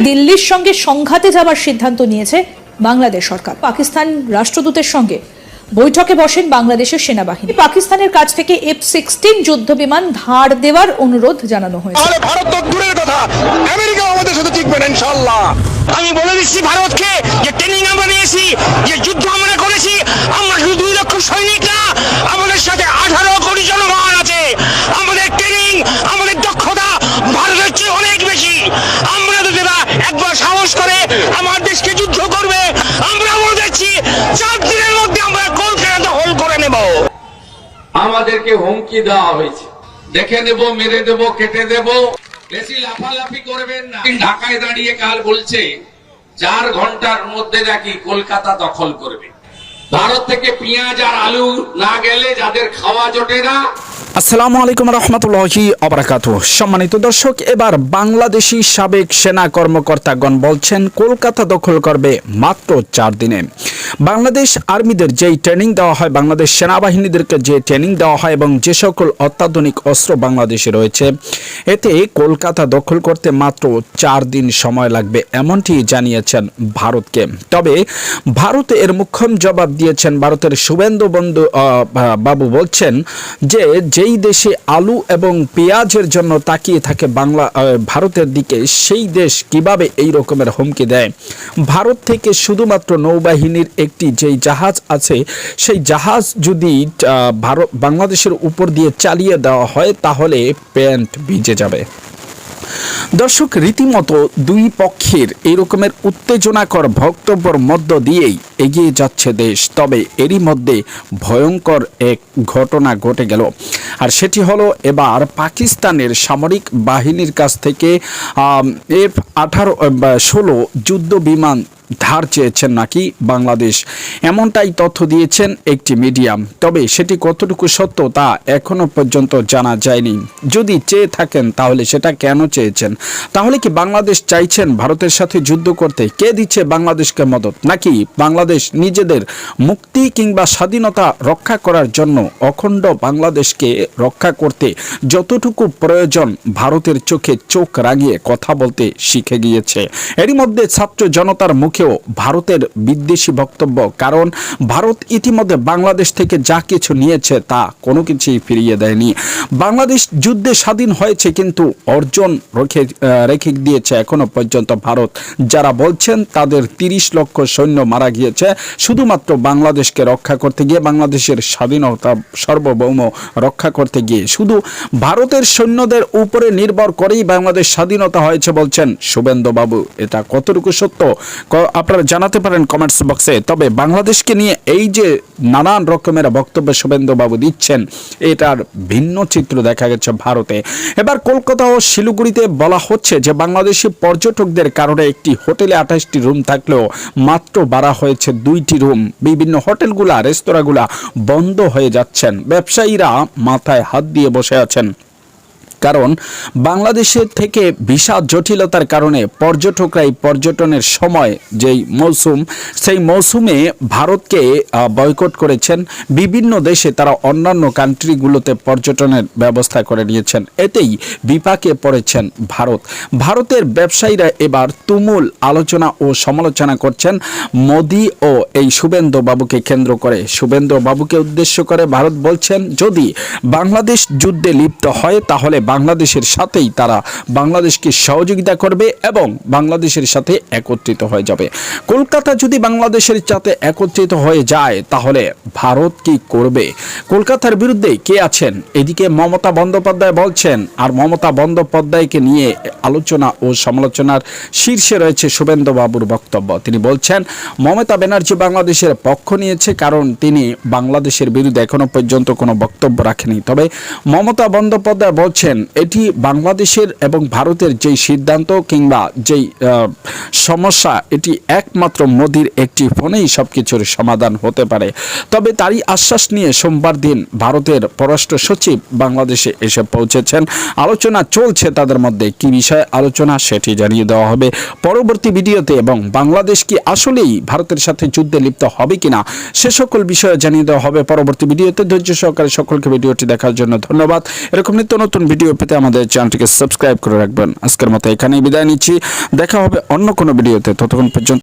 দিল্লির সঙ্গে সংঘাতে যাবার সিদ্ধান্ত নিয়েছে বাংলাদেশ সরকার। পাকিস্তান রাষ্ট্রদূতের সঙ্গে বৈঠকে বসেন বাংলাদেশের সেনাবাহিনী। পাকিস্তানের কাছ থেকে F-16 যুদ্ধ বিমান ধার দেওয়ার অনুরোধ জানানো হয়েছে। ভারত তো দূরের কথা, আমেরিকা আমাদের সাথে টিকবে না ইনশাআল্লাহ। আমি বলে দিচ্ছি ভারতকে যে ট্রেনিং আমরা নিয়েছি, যে যুদ্ধ আমরা করেছি, আমরা শুধু 2 লক্ষ সৈনিক না, আমাদের সাথে 18 কোটি জনগণ আছে। আমাদের ট্রেনিং, আমাদের দক্ষতা ভারতের চেয়ে অনেক বেশি। আমরা যদি একবার সাহস করে আমার দেশকে যুদ্ধ করবে, আমরা বলে দিচ্ছি 4 দিনের মধ্যে আমরা কলকাতা দখল করে নেব। আমাদেরকে হুমকি দেওয়া হয়েছে, দেখে নেব, মেরে দেব, কেটে দেব। বেশি লাফালাফি করবেন না। ঢাকায় দাঁড়িয়ে কাল বলছে 4 ঘন্টার মধ্যে নাকি কলকাতা দখল করবে। ভারত থেকে পেঁয়াজ আর আলু না গেলে যাদের খাওয়া জোটে না। আসসালামু আলাইকুম রহমতুল্লাহি আবরাকাতুহু। সম্মানিত দর্শক, এবার বাংলাদেশি সাবেক সেনা কর্মকর্তাগণ বলছেন কলকাতা দখল করবে মাত্র 4 দিনে। বাংলাদেশ আর্মিদের যেই ট্রেনিং দেওয়া হয়, বাংলাদেশ সেনাবাহিনীদেরকে যে ট্রেনিং দেওয়া হয় এবং যে সকল অত্যাধুনিক অস্ত্র বাংলাদেশে রয়েছে, এতে কলকাতা দখল করতে মাত্র 4 দিন সময় লাগবে, এমনটি জানিয়েছেন ভারতকে। তবে ভারত এর মুখ্যম জবাব দিয়েছেন। ভারতের শুভেন্দু বাবু বলছেন যে যেই দেশে আলু এবং পেঁয়াজের জন্য তাকিয়ে থাকে ভারতের দিকে, সেই দেশ কিভাবে এই রকমের হুমকি দেয়। ভারত থেকে শুধুমাত্র নৌবাহিনীর একটি যেই জাহাজ আছে, সেই জাহাজ যদি বাংলাদেশের উপর দিয়ে চালিয়ে দেওয়া হয় তাহলে প্যান্ট ভিজে যাবে। দর্শক, রীতিমতো 2 পক্ষের এই রকমের উত্তেজনাকর বক্তব্যের মধ্য দিয়েই এগিয়ে যাচ্ছে দেশ। তবে এরই মধ্যে ভয়ঙ্কর এক ঘটনা ঘটে গেল, আর সেটি হলো এবার পাকিস্তানের সামরিক বাহিনীর কাছ থেকে F-16 যুদ্ধ বিমান ধার চেয়েছেন নাকি বাংলাদেশ, এমনটাই তথ্য দিয়েছেন একটি মিডিয়াম। তবে সেটি কতটুকু সত্য তা এখনো পর্যন্ত জানা যায়নি। যদি চেয়ে থাকেন তাহলে সেটা কেন চেয়েছেন? তাহলে কি বাংলাদেশ চাইছেন ভারতের সাথে যুদ্ধ করতে? কে দিচ্ছে বাংলাদেশকে মদত? নাকি বাংলাদেশ নিজেদের মুক্তি কিংবা স্বাধীনতা রক্ষা করার জন্য অখণ্ড বাংলাদেশকে রক্ষা করতে যতটুকু প্রয়োজন ভারতের চোখে চোখ রাঙিয়ে কথা বলতে শিখে গিয়েছে? এরই মধ্যে ছাত্র জনতার মুখে ভারতের বিদ্বেষী বক্তব্য, কারণ ভারত ইতিমধ্যে বাংলাদেশ থেকে যা কিছু নিয়েছে তা কোনো কিছুই ফিরিয়ে দেয়নি। বাংলাদেশ যুদ্ধে স্বাধীন হয়েছে কিন্তু অর্জন রেখে দিয়েছে এখনো পর্যন্ত ভারত। যারা বলছেন তাদের 30 লক্ষ সৈন্য মারা গিয়েছে শুধুমাত্র বাংলাদেশকে রক্ষা করতে গিয়ে, বাংলাদেশের স্বাধীনতা সার্বভৌম রক্ষা করতে গিয়ে। শুধু ভারতের সৈন্যদের উপরে নির্ভর করেই বাংলাদেশ স্বাধীনতা হয়েছে বলছেন শুভেন্দু বাবু। এটা কতটুকু সত্য আপনারা জানাতে পারেন কমেন্টস বক্সে। তবে বাংলাদেশকে নিয়ে এই যে নানান রকমের বক্তব্য শুভেন্দু বাবু দিচ্ছেন, এটার ভিন্ন চিত্র দেখা গেছে ভারতে। এবার কলকাতা ও শিলিগুড়িতে বলা হচ্ছে যে বাংলাদেশি পর্যটকদের কারণে একটি হোটেলে 28টি রুম থাকলেও মাত্র বাড়া হয়েছে 2টি রুম। বিভিন্ন হোটেলগুলা, রেস্তোরাঁগুলা বন্ধ হয়ে যাচ্ছেন। ব্যবসায়ীরা মাথায় হাত দিয়ে বসে আছেন, কারণ বাংলাদেশের থেকে ভিসা জটিলতার কারণে পর্যটকরা এই পর্যটনের সময় যেই মৌসুম, সেই মৌসুমে ভারতকে বয়কট করেছেন। বিভিন্ন দেশে তারা অন্যান্য কান্ট্রিগুলোতে পর্যটনের ব্যবস্থা করে নিয়েছেন। এতেই বিপাকে পড়েছেন ভারতের ব্যবসায়ীরা এবার তুমুল আলোচনা ও সমালোচনা করছেন মোদি ও এই শুভেন্দু বাবুকে কেন্দ্র করে। শুভেন্দু বাবুকে উদ্দেশ্য করে ভারত বলছেন, যদি বাংলাদেশ যুদ্ধে লিপ্ত হয় তাহলে বাংলাদেশের সাথেই তারা বাংলাদেশকে সহযোগিতা করবে এবং বাংলাদেশের সাথে একত্রিত হয়ে যাবে। কলকাতা যদি বাংলাদেশের সাথে একত্রিত হয়ে যায় তাহলে ভারত কি করবে? কলকাতার বিরুদ্ধে কে আছেন? এদিকে মমতা বন্দ্যোপাধ্যায় বলছেন, আর মমতা বন্দ্যোপাধ্যায়কে নিয়ে আলোচনা ও সমালোচনার শীর্ষে রয়েছে শুভেন্দু বাবুর বক্তব্য। তিনি বলছেন মমতা ব্যানার্জি বাংলাদেশের পক্ষ নিয়েছে, কারণ তিনি বাংলাদেশের বিরুদ্ধে এখনো পর্যন্ত কোনো বক্তব্য রাখেনি। তবে মমতা বন্দ্যোপাধ্যায় বলছেন এটি বাংলাদেশের এবং ভারতের যেই সিদ্ধান্ত কিংবা যেই সমস্যা, এটি একমাত্র মোদির একটি ফোনেই সবকিছুর সমাধান হতে পারে। তবে তারই আশ্বাস নিয়ে সোমবার দিন ভারতের পররাষ্ট্র সচিব বাংলাদেশে এসে পৌঁছেছেন। আলোচনা চলছে তাদের মধ্যে। কি বিষয়ে আলোচনা সেটি জানিয়ে দেওয়া হবে পরবর্তী ভিডিওতে, এবং বাংলাদেশ কি আসলেই ভারতের সাথে যুদ্ধে লিপ্ত হবে কিনা সে সকল বিষয়ে জানিয়ে দেওয়া হবে পরবর্তী ভিডিওতে। ধৈর্য সহকারে সকলকে ভিডিওটি দেখার জন্য ধন্যবাদ। এরকম নিত্য নতুন ভিডিও ভিডিও পেতে আমাদের চ্যানেলটিকে সাবস্ক্রাইব করে রাখবেন। আজকের মতো এখানেই বিদায় নিচ্ছি, দেখা হবে অন্য কোনো ভিডিওতে, ততক্ষণ পর্যন্ত